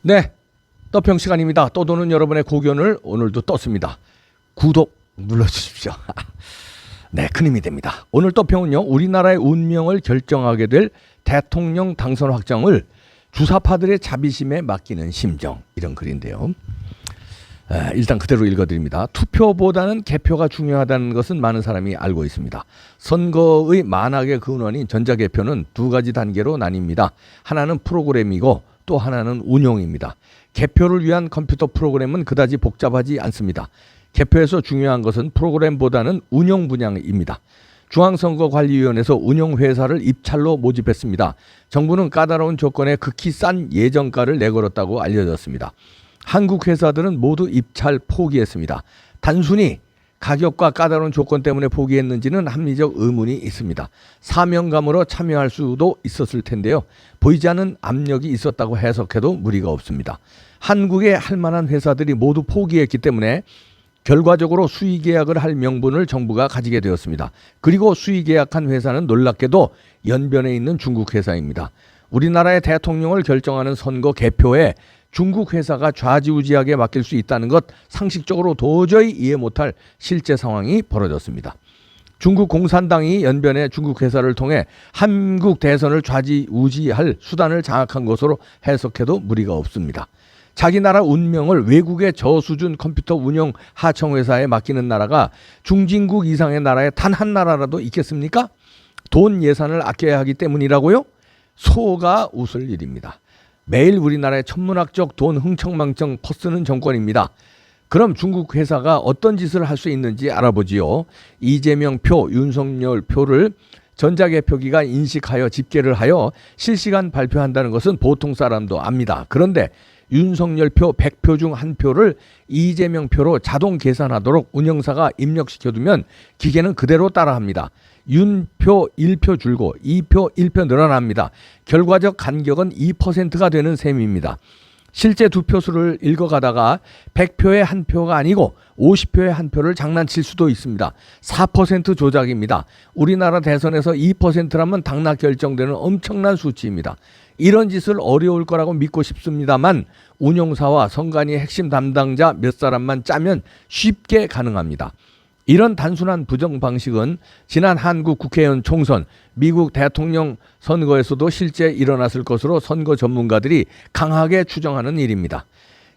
네, 떠평 시간입니다. 떠도는 여러분의 고견을 오늘도 떴습니다. 구독 눌러주십시오. 네, 큰 힘이 됩니다. 오늘 떠평은요, 우리나라의 운명을 결정하게 될 대통령 당선 확정을 주사파들의 자비심에 맡기는 심정, 이런 글인데요. 일단 그대로 읽어드립니다. 투표보다는 개표가 중요하다는 것은 많은 사람이 알고 있습니다. 선거의 만악의 근원인 전자개표는 두 가지 단계로 나뉩니다. 하나는 프로그램이고 또 하나는 운용입니다. 개표를 위한 컴퓨터 프로그램은 그다지 복잡하지 않습니다. 개표에서 중요한 것은 프로그램보다는 운영 분야입니다. 중앙선거관리위원회에서 운영회사를 입찰로 모집했습니다. 정부는 까다로운 조건에 극히 싼 예정가를 내걸었다고 알려졌습니다. 한국 회사들은 모두 입찰 포기했습니다. 단순히 가격과 까다로운 조건 때문에 포기했는지는 합리적 의문이 있습니다. 사명감으로 참여할 수도 있었을 텐데요. 보이지 않는 압력이 있었다고 해석해도 무리가 없습니다. 한국에 할 만한 회사들이 모두 포기했기 때문에 결과적으로 수의계약을 할 명분을 정부가 가지게 되었습니다. 그리고 수의계약한 회사는 놀랍게도 연변에 있는 중국 회사입니다. 우리나라의 대통령을 결정하는 선거 개표에 중국 회사가 좌지우지하게 맡길 수 있다는 것, 상식적으로 도저히 이해 못할 실제 상황이 벌어졌습니다. 중국 공산당이 연변의 중국 회사를 통해 한국 대선을 좌지우지할 수단을 장악한 것으로 해석해도 무리가 없습니다. 자기 나라 운명을 외국의 저수준 컴퓨터 운영 하청회사에 맡기는 나라가 중진국 이상의 나라에 단 한 나라라도 있겠습니까? 돈 예산을 아껴야 하기 때문이라고요? 소가 웃을 일입니다. 매일 우리나라의 천문학적 돈 흥청망청 퍼쓰는 정권입니다. 그럼 중국 회사가 어떤 짓을 할 수 있는지 알아보지요. 이재명 표, 윤석열 표를 전자개표기가 인식하여 집계를 하여 실시간 발표한다는 것은 보통 사람도 압니다. 그런데 윤석열 표 100표 중 한 표를 이재명 표로 자동 계산하도록 운영사가 입력시켜두면 기계는 그대로 따라합니다. 윤표 1표 줄고 2표 1표 늘어납니다. 결과적 간격은 2%가 되는 셈입니다. 실제 두 표수를 읽어가다가 100표에 한 표가 아니고 50표에 한 표를 장난칠 수도 있습니다. 4% 조작입니다. 우리나라 대선에서 2%라면 당락 결정되는 엄청난 수치입니다. 이런 짓을 어려울 거라고 믿고 싶습니다만 운용사와 선관위 핵심 담당자 몇 사람만 짜면 쉽게 가능합니다. 이런 단순한 부정 방식은 지난 한국 국회의원 총선, 미국 대통령 선거에서도 실제 일어났을 것으로 선거 전문가들이 강하게 추정하는 일입니다.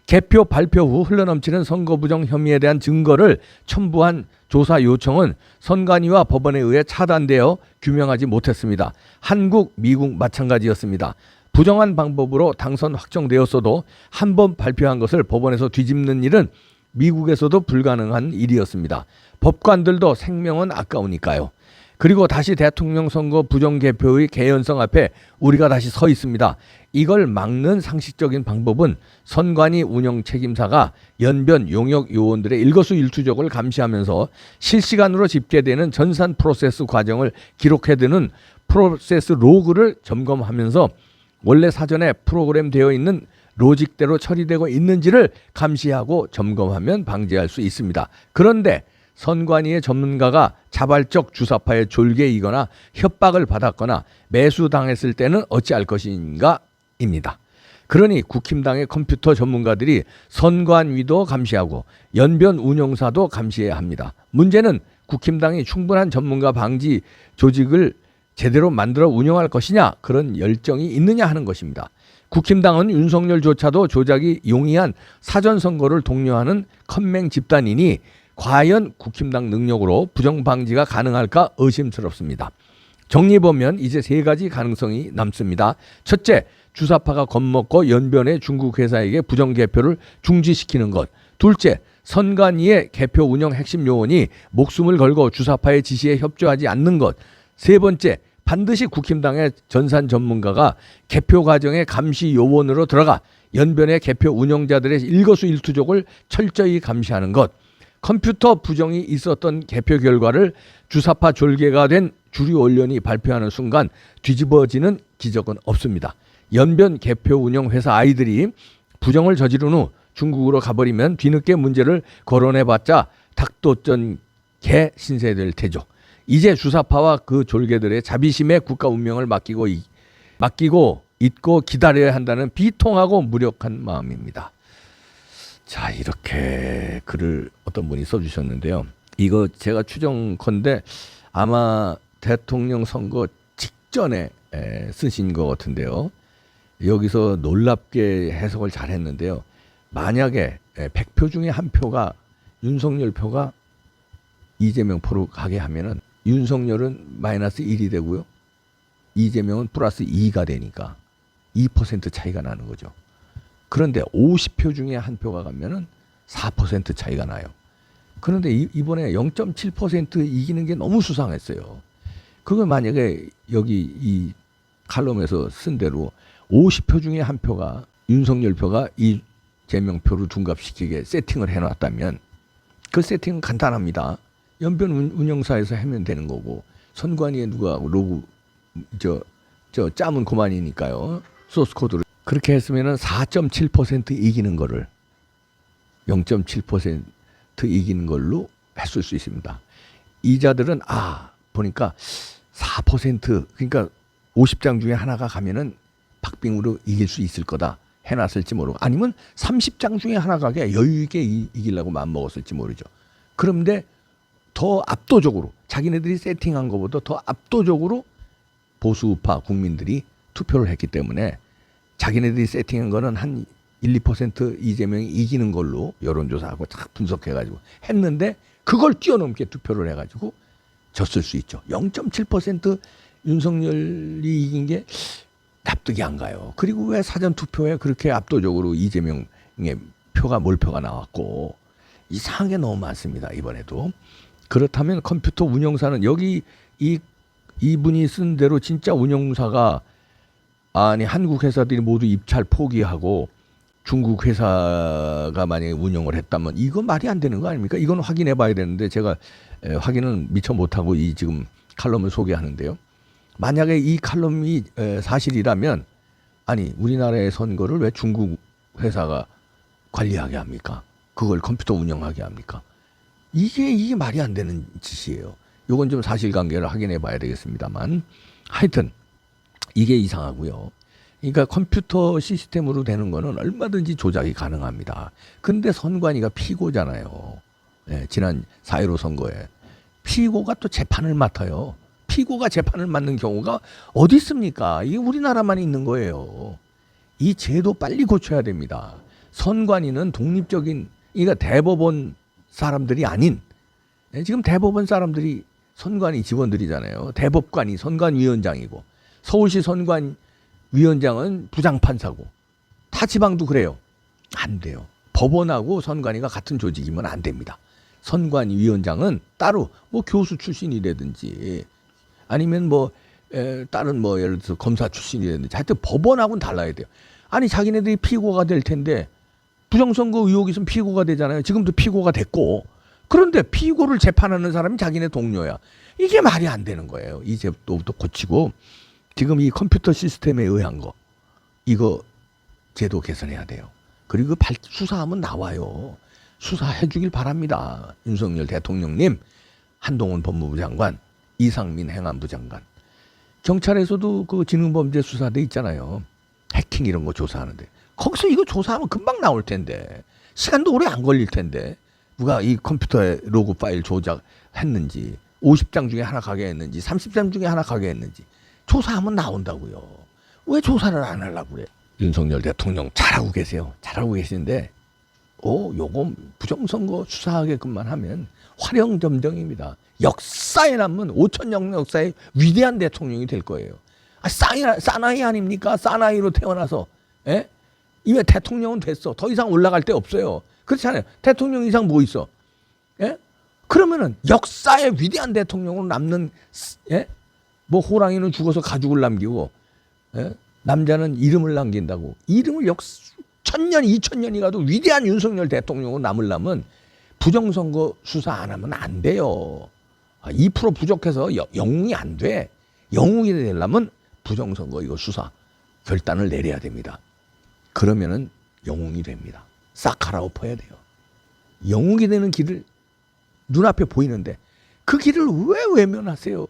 개표 발표 후 흘러넘치는 선거 부정 혐의에 대한 증거를 첨부한 조사 요청은 선관위와 법원에 의해 차단되어 규명하지 못했습니다. 한국, 미국 마찬가지였습니다. 부정한 방법으로 당선 확정되었어도 한 번 발표한 것을 법원에서 뒤집는 일은 미국에서도 불가능한 일이었습니다. 법관들도 생명은 아까우니까요. 그리고 다시 대통령 선거 부정개표의 개연성 앞에 우리가 다시 서 있습니다. 이걸 막는 상식적인 방법은 선관위 운영 책임사가 연변 용역 요원들의 일거수일투족을 감시하면서 실시간으로 집계되는 전산 프로세스 과정을 기록해두는 프로세스 로그를 점검하면서 원래 사전에 프로그램되어 있는 로직대로 처리되고 있는지를 감시하고 점검하면 방지할 수 있습니다. 그런데 선관위의 전문가가 자발적 주사파의 졸개이거나 협박을 받았거나 매수당했을 때는 어찌할 것인가 입니다. 그러니 국힘당의 컴퓨터 전문가들이 선관위도 감시하고 연변 운용사도 감시해야 합니다. 문제는 국힘당이 충분한 전문가 방지 조직을 제대로 만들어 운영할 것이냐, 그런 열정이 있느냐 하는 것입니다. 국힘당은 윤석열조차도 조작이 용이한 사전선거를 독려하는 컴맹 집단이니 과연 국힘당 능력으로 부정방지가 가능할까 의심스럽습니다. 정리해보면 이제 세 가지 가능성이 남습니다. 첫째, 주사파가 겁먹고 연변의 중국 회사에게 부정개표를 중지시키는 것. 둘째, 선관위의 개표 운영 핵심 요원이 목숨을 걸고 주사파의 지시에 협조하지 않는 것. 세 번째, 반드시 국힘당의 전산 전문가가 개표 과정의 감시 요원으로 들어가 연변의 개표 운영자들의 일거수일투족을 철저히 감시하는 것. 컴퓨터 부정이 있었던 개표 결과를 주사파 졸개가 된 주류 언론이 발표하는 순간 뒤집어지는 기적은 없습니다. 연변 개표 운영 회사 아이들이 부정을 저지른 후 중국으로 가버리면 뒤늦게 문제를 거론해봤자 닭도전 개 신세될 테죠. 이제 주사파와 그 졸개들의 자비심에 국가 운명을 맡기고 잊고 기다려야 한다는 비통하고 무력한 마음입니다. 자, 이렇게 글을 어떤 분이 써주셨는데요. 이거 제가 추정컨대 아마 대통령 선거 직전에 쓰신 것 같은데요. 여기서 놀랍게 해석을 잘 했는데요. 만약에 100표 중에 한 표가 윤석열 표가 이재명 표로 가게 하면은 윤석열은 마이너스 1이 되고요. 이재명은 플러스 2가 되니까 2% 차이가 나는 거죠. 그런데 50표 중에 한 표가 가면은 4% 차이가 나요. 그런데 이번에 0.7% 이기는 게 너무 수상했어요. 그걸 만약에 여기 이 칼럼에서 쓴 대로 50표 중에 한 표가 윤석열 표가 이재명 표로 둔갑시키게 세팅을 해놨다면 그 세팅은 간단합니다. 연변 운영사에서 하면 되는 거고 선관위에 누가 로그 짜면 그만이니까요. 소스 코드를 그렇게 했으면은 4.7% 이기는 거를 0.7% 이기는 걸로 했을 수 있습니다. 이자들은 보니까 4% 그러니까 50장 중에 하나가 가면은 박빙으로 이길 수 있을 거다 해놨을지 모르고 아니면 30장 중에 하나 가게 여유 있게 이기려고 마음 먹었을지 모르죠. 그런데 더 압도적으로 자기네들이 세팅한 것보다 더 압도적으로 보수우파 국민들이 투표를 했기 때문에 자기네들이 세팅한 거는 한 1, 2% 이재명이 이기는 걸로 여론조사하고 딱 분석해가지고 했는데 그걸 뛰어넘게 투표를 해가지고 졌을 수 있죠. 0.7% 윤석열이 이긴 게 납득이 안 가요. 그리고 왜 사전투표에 그렇게 압도적으로 이재명의 몰표가 나왔고 이상한 게 너무 많습니다. 이번에도. 그렇다면 컴퓨터 운영사는 여기 이분이 쓴 대로 진짜 운영사가 아니 한국 회사들이 모두 입찰 포기하고 중국 회사가 만약에 운영을 했다면 이거 말이 안 되는 거 아닙니까? 이건 확인해 봐야 되는데 제가 확인은 미처 못하고 이 지금 칼럼을 소개하는데요. 만약에 이 칼럼이 사실이라면 아니 우리나라의 선거를 왜 중국 회사가 관리하게 합니까? 그걸 컴퓨터 운영하게 합니까? 이게 말이 안 되는 짓이에요. 요건 좀 사실관계를 확인해 봐야 되겠습니다만 하여튼 이게 이상하고요. 그러니까 컴퓨터 시스템으로 되는 거는 얼마든지 조작이 가능합니다. 근데 선관위가 피고잖아요. 지난 4.15 선거에 피고가 또 재판을 맡아요. 피고가 재판을 맡는 경우가 어디 있습니까? 이게 우리나라만 있는 거예요. 이 제도 빨리 고쳐야 됩니다. 선관위는 독립적인 그러니까 대법원 사람들이 아닌 지금 대법원 사람들이 선관위 직원들이잖아요. 대법관이 선관위원장이고 서울시 선관위원장은 부장판사고 타 지방도 그래요. 안 돼요. 법원하고 선관위가 같은 조직이면 안 됩니다. 선관위원장은 따로 뭐 교수 출신이라든지 아니면 다른 예를 들어서 검사 출신이라든지 하여튼 법원하고는 달라야 돼요. 아니 자기네들이 피고가 될 텐데 부정선거 의혹이 있으면 피고가 되잖아요. 지금도 피고가 됐고 그런데 피고를 재판하는 사람이 자기네 동료야. 이게 말이 안 되는 거예요. 이 제도부터 고치고 지금 이 컴퓨터 시스템에 의한 거 이거 제도 개선해야 돼요. 그리고 수사하면 나와요. 수사해 주길 바랍니다. 윤석열 대통령님, 한동훈 법무부 장관, 이상민 행안부 장관. 경찰에서도 그 지능범죄수사대 있잖아요. 해킹 이런 거 조사하는데 거기서 이거 조사하면 금방 나올 텐데 시간도 오래 안 걸릴 텐데 누가 이 컴퓨터에 로그 파일 조작했는지 50장 중에 하나 가게 했는지 30장 중에 하나 가게 했는지 조사하면 나온다고요. 왜 조사를 안 하려고 그래? 윤석열 대통령 잘하고 계세요. 잘하고 계시는데 요거 부정선거 수사하게끔만 하면 화령점정입니다. 역사에 남은 5천년 역사의 위대한 대통령이 될 거예요. 사나이 아닙니까? 사나이로 태어나서 이미 대통령은 됐어. 더 이상 올라갈 데 없어요. 그렇잖아요. 대통령 이상 뭐 있어? 그러면은 역사의 위대한 대통령으로 남는 호랑이는 죽어서 가죽을 남기고 남자는 이름을 남긴다고. 이름을 1000년, 2000년이 가도 위대한 윤석열 대통령으로 남으려면 부정선거 수사 안 하면 안 돼요. 2% 부족해서 영웅이 안 돼. 영웅이 되려면 부정선거 이거 수사 결단을 내려야 됩니다. 그러면은 영웅이 됩니다. 싹 갈아엎어야 돼요. 영웅이 되는 길을 눈앞에 보이는데 그 길을 왜 외면하세요?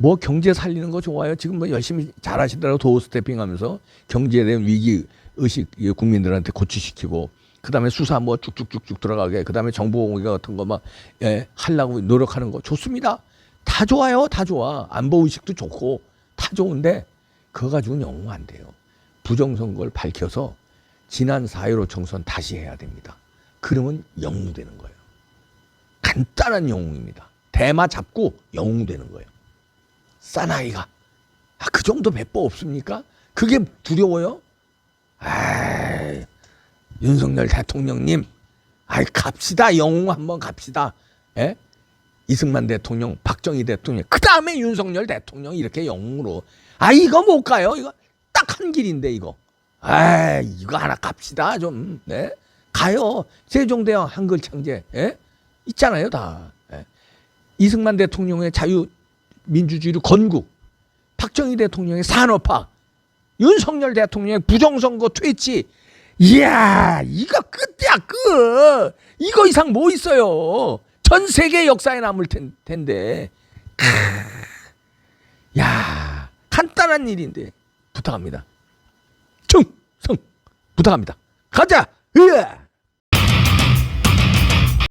뭐 경제 살리는 거 좋아요. 지금 뭐 열심히 잘하시더라고. 도어 스태핑하면서 경제에 대한 위기 의식 국민들한테 고취시키고, 그다음에 수사 뭐 쭉쭉쭉쭉 들어가게, 그다음에 정보공개 같은 거 막 하려고 노력하는 거 좋습니다. 다 좋아요. 다 좋아. 안보 의식도 좋고 다 좋은데 그거 가지고는 영웅 안 돼요. 부정선거를 밝혀서 지난 4.15 총선 다시 해야 됩니다. 그러면 영웅 되는 거예요. 간단한 영웅입니다. 대마 잡고 영웅 되는 거예요. 사나이가 그 정도 배포 없습니까? 그게 두려워요? 윤석열 대통령님, 갑시다. 영웅 한번 갑시다. 예? 이승만 대통령, 박정희 대통령, 그 다음에 윤석열 대통령 이렇게 영웅으로. 이거 못 가요. 이거 딱 한 길인데 이거. 이거 하나 갑시다 좀. 네? 가요. 세종대왕 한글창제 있잖아요 다. 이승만 대통령의 자유민주주의를 건국, 박정희 대통령의 산업화, 윤석열 대통령의 부정선거 퇴치. 이야, 이거 끝이야 끝. 이거 이상 뭐 있어요. 전 세계 역사에 남을 텐데. 야, 간단한 일인데 부탁합니다. 충성 부탁합니다. 가자. 으아!